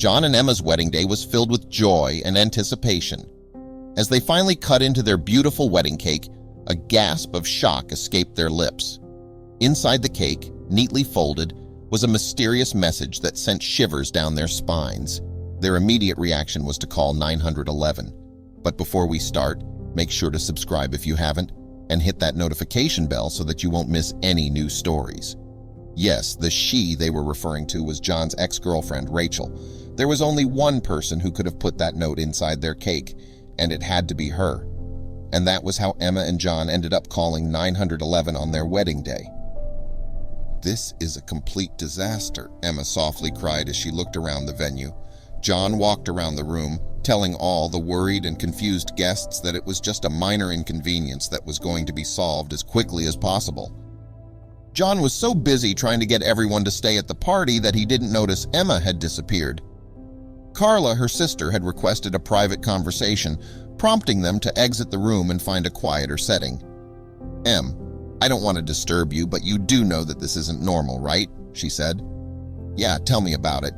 John and Emma's wedding day was filled with joy and anticipation. As they finally cut into their beautiful wedding cake, a gasp of shock escaped their lips. Inside the cake, neatly folded, was a mysterious message that sent shivers down their spines. Their immediate reaction was to call 911. But before we start, make sure to subscribe if you haven't, and hit that notification bell so that you won't miss any new stories. Yes, the she they were referring to was John's ex-girlfriend, Rachel. There was only one person who could have put that note inside their cake, and it had to be her. And that was how Emma and John ended up calling 911 on their wedding day. "This is a complete disaster," Emma softly cried as she looked around the venue. John walked around the room, telling all the worried and confused guests that it was just a minor inconvenience that was going to be solved as quickly as possible. John was so busy trying to get everyone to stay at the party that he didn't notice Emma had disappeared. Carla, her sister, had requested a private conversation, prompting them to exit the room and find a quieter setting. "Em, I don't want to disturb you, but you do know that this isn't normal, right?" she said. "Yeah, tell me about it."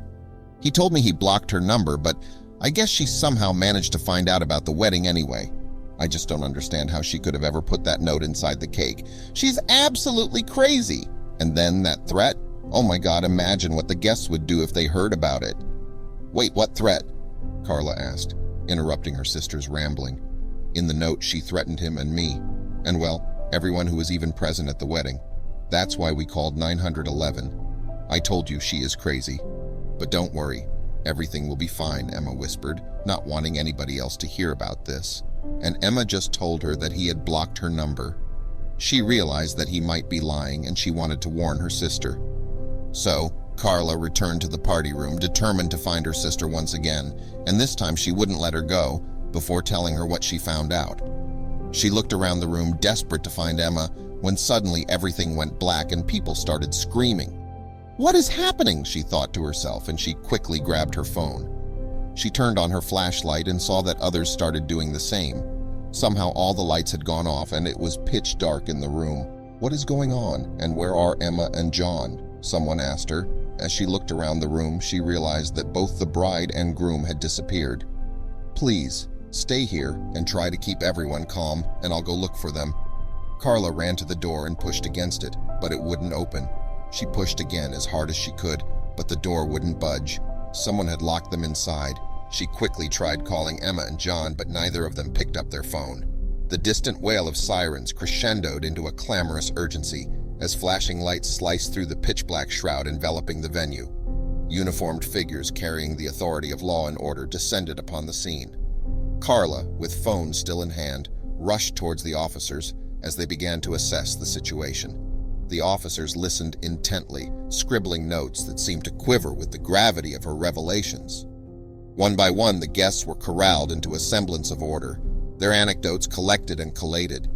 He told me he blocked her number, but I guess she somehow managed to find out about the wedding anyway. I just don't understand how she could have ever put that note inside the cake. She's absolutely crazy. And then that threat? Oh my God, imagine what the guests would do if they heard about it. "Wait, what threat?" Carla asked, interrupting her sister's rambling. "In the note, she threatened him and me, and well, everyone who was even present at the wedding. That's why we called 911. I told you she is crazy. But don't worry, everything will be fine," Emma whispered, not wanting anybody else to hear about this. And Emma just told her that he had blocked her number. She realized that he might be lying, and she wanted to warn her sister. So, Carla returned to the party room, determined to find her sister once again, and this time she wouldn't let her go before telling her what she found out. She looked around the room, desperate to find Emma, when suddenly everything went black and people started screaming. "What is happening?" she thought to herself, and she quickly grabbed her phone. She turned on her flashlight and saw that others started doing the same. Somehow all the lights had gone off and it was pitch dark in the room. "What is going on, and where are Emma and John?" someone asked her. As she looked around the room, she realized that both the bride and groom had disappeared. "Please, stay here and try to keep everyone calm, and I'll go look for them." Carla ran to the door and pushed against it, but it wouldn't open. She pushed again as hard as she could, but the door wouldn't budge. Someone had locked them inside. She quickly tried calling Emma and John, but neither of them picked up their phone. The distant wail of sirens crescendoed into a clamorous urgency as flashing lights sliced through the pitch-black shroud enveloping the venue. Uniformed figures carrying the authority of law and order descended upon the scene. Carla, with phone still in hand, rushed towards the officers as they began to assess the situation. The officers listened intently, scribbling notes that seemed to quiver with the gravity of her revelations. One by one, the guests were corralled into a semblance of order, their anecdotes collected and collated.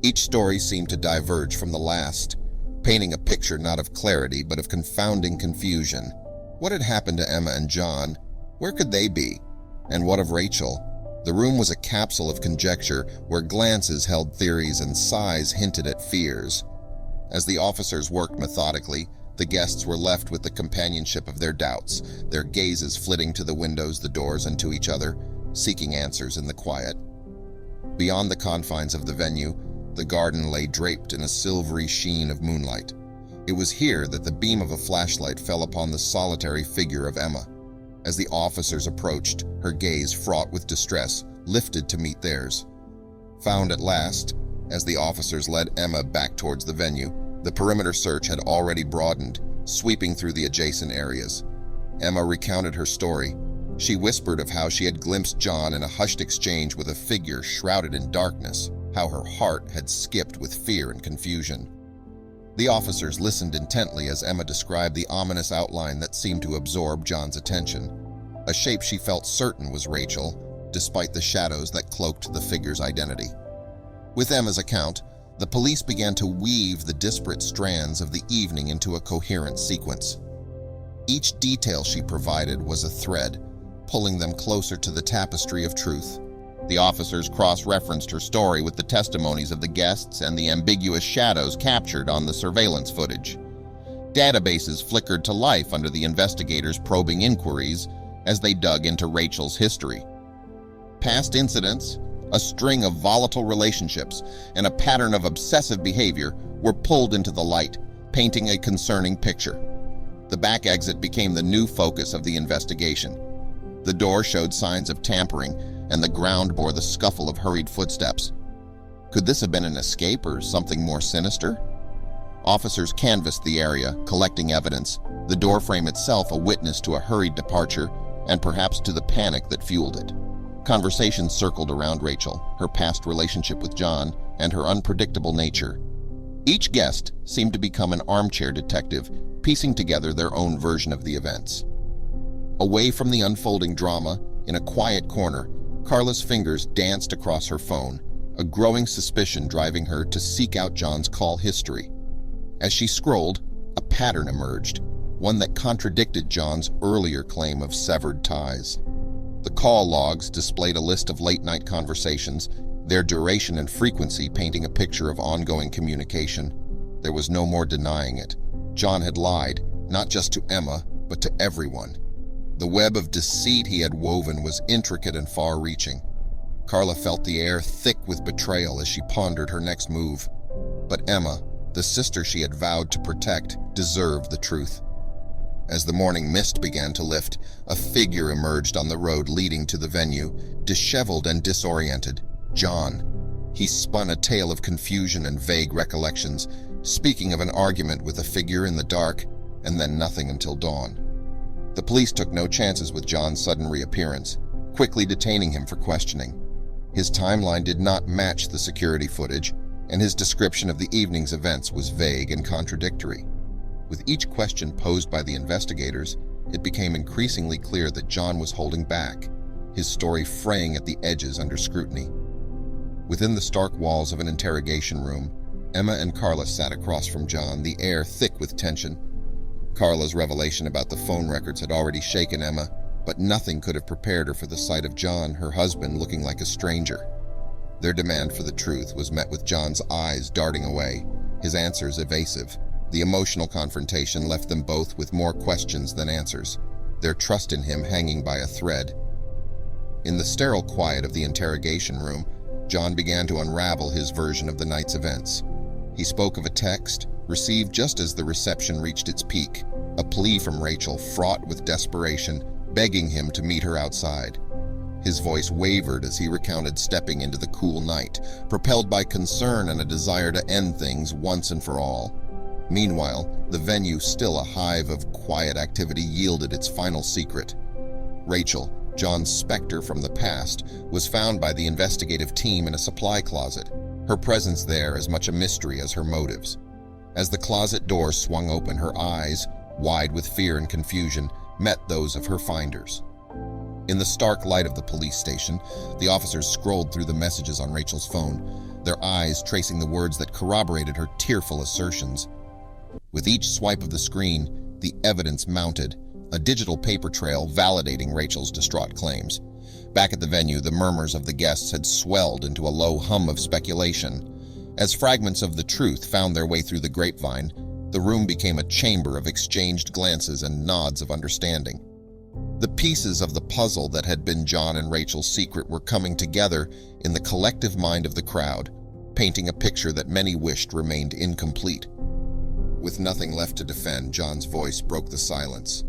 Each story seemed to diverge from the last, painting a picture not of clarity but of confounding confusion. What had happened to Emma and John? Where could they be? And what of Rachel? The room was a capsule of conjecture where glances held theories and sighs hinted at fears. As the officers worked methodically, the guests were left with the companionship of their doubts, their gazes flitting to the windows, the doors, and to each other, seeking answers in the quiet. Beyond the confines of the venue, the garden lay draped in a silvery sheen of moonlight. It was here that the beam of a flashlight fell upon the solitary figure of Emma. As the officers approached, her gaze, fraught with distress, lifted to meet theirs. Found at last, as the officers led Emma back towards the venue, the perimeter search had already broadened, sweeping through the adjacent areas. Emma recounted her story. She whispered of how she had glimpsed John in a hushed exchange with a figure shrouded in darkness, how her heart had skipped with fear and confusion. The officers listened intently as Emma described the ominous outline that seemed to absorb John's attention, a shape she felt certain was Rachel, despite the shadows that cloaked the figure's identity. With Emma's account, the police began to weave the disparate strands of the evening into a coherent sequence. Each detail she provided was a thread, pulling them closer to the tapestry of truth. The officers cross-referenced her story with the testimonies of the guests and the ambiguous shadows captured on the surveillance footage. Databases flickered to life under the investigators' probing inquiries, as they dug into Rachel's history. Past incidents, a string of volatile relationships, and a pattern of obsessive behavior were pulled into the light, painting a concerning picture. The back exit became the new focus of the investigation. The door showed signs of tampering, and the ground bore the scuffle of hurried footsteps. Could this have been an escape or something more sinister? Officers canvassed the area, collecting evidence, the doorframe itself a witness to a hurried departure and perhaps to the panic that fueled it. Conversations circled around Rachel, her past relationship with John, and her unpredictable nature. Each guest seemed to become an armchair detective, piecing together their own version of the events. Away from the unfolding drama, in a quiet corner, Carla's fingers danced across her phone, a growing suspicion driving her to seek out John's call history. As she scrolled, a pattern emerged, one that contradicted John's earlier claim of severed ties. The call logs displayed a list of late-night conversations, their duration and frequency painting a picture of ongoing communication. There was no more denying it. John had lied, not just to Emma, but to everyone. The web of deceit he had woven was intricate and far-reaching. Carla felt the air thick with betrayal as she pondered her next move. But Emma, the sister she had vowed to protect, deserved the truth. As the morning mist began to lift, a figure emerged on the road leading to the venue, disheveled and disoriented. John. He spun a tale of confusion and vague recollections, speaking of an argument with a figure in the dark, and then nothing until dawn. The police took no chances with John's sudden reappearance, quickly detaining him for questioning. His timeline did not match the security footage, and his description of the evening's events was vague and contradictory. With each question posed by the investigators, it became increasingly clear that John was holding back, his story fraying at the edges under scrutiny. Within the stark walls of an interrogation room, Emma and Carla sat across from John, the air thick with tension. Carla's revelation about the phone records had already shaken Emma, but nothing could have prepared her for the sight of John, her husband, looking like a stranger. Their demand for the truth was met with John's eyes darting away, his answers evasive. The emotional confrontation left them both with more questions than answers, their trust in him hanging by a thread. In the sterile quiet of the interrogation room, John began to unravel his version of the night's events. He spoke of a text, received just as the reception reached its peak, a plea from Rachel fraught with desperation, begging him to meet her outside. His voice wavered as he recounted stepping into the cool night, propelled by concern and a desire to end things once and for all. Meanwhile, the venue, still a hive of quiet activity, yielded its final secret. Rachel, John's specter from the past, was found by the investigative team in a supply closet, her presence there as much a mystery as her motives. As the closet door swung open, her eyes, wide with fear and confusion, met those of her finders. In the stark light of the police station, the officers scrolled through the messages on Rachel's phone, their eyes tracing the words that corroborated her tearful assertions. With each swipe of the screen, the evidence mounted, a digital paper trail validating Rachel's distraught claims. Back at the venue, the murmurs of the guests had swelled into a low hum of speculation. As fragments of the truth found their way through the grapevine, the room became a chamber of exchanged glances and nods of understanding. The pieces of the puzzle that had been John and Rachel's secret were coming together in the collective mind of the crowd, painting a picture that many wished remained incomplete. With nothing left to defend, John's voice broke the silence.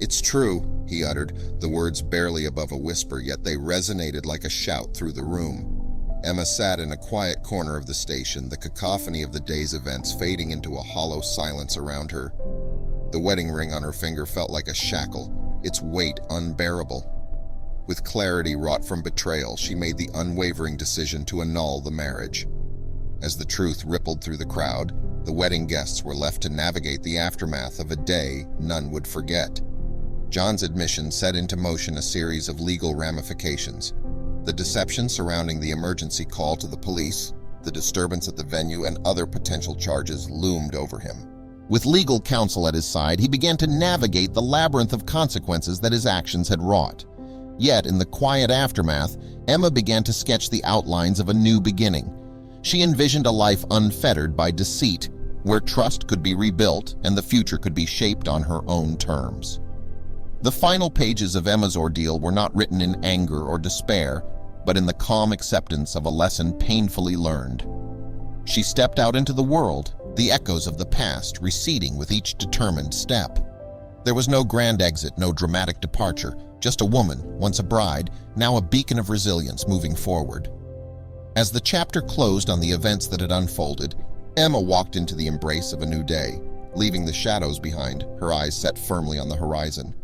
"It's true," he uttered, the words barely above a whisper, yet they resonated like a shout through the room. Emma sat in a quiet corner of the station, the cacophony of the day's events fading into a hollow silence around her. The wedding ring on her finger felt like a shackle, its weight unbearable. With clarity wrought from betrayal, she made the unwavering decision to annul the marriage. As the truth rippled through the crowd, the wedding guests were left to navigate the aftermath of a day none would forget. John's admission set into motion a series of legal ramifications. The deception surrounding the emergency call to the police, the disturbance at the venue, and other potential charges loomed over him. With legal counsel at his side, he began to navigate the labyrinth of consequences that his actions had wrought. Yet, in the quiet aftermath, Emma began to sketch the outlines of a new beginning. She envisioned a life unfettered by deceit, where trust could be rebuilt and the future could be shaped on her own terms. The final pages of Emma's ordeal were not written in anger or despair, but in the calm acceptance of a lesson painfully learned. She stepped out into the world, the echoes of the past receding with each determined step. There was no grand exit, no dramatic departure, just a woman, once a bride, now a beacon of resilience moving forward. As the chapter closed on the events that had unfolded, Emma walked into the embrace of a new day, leaving the shadows behind, her eyes set firmly on the horizon.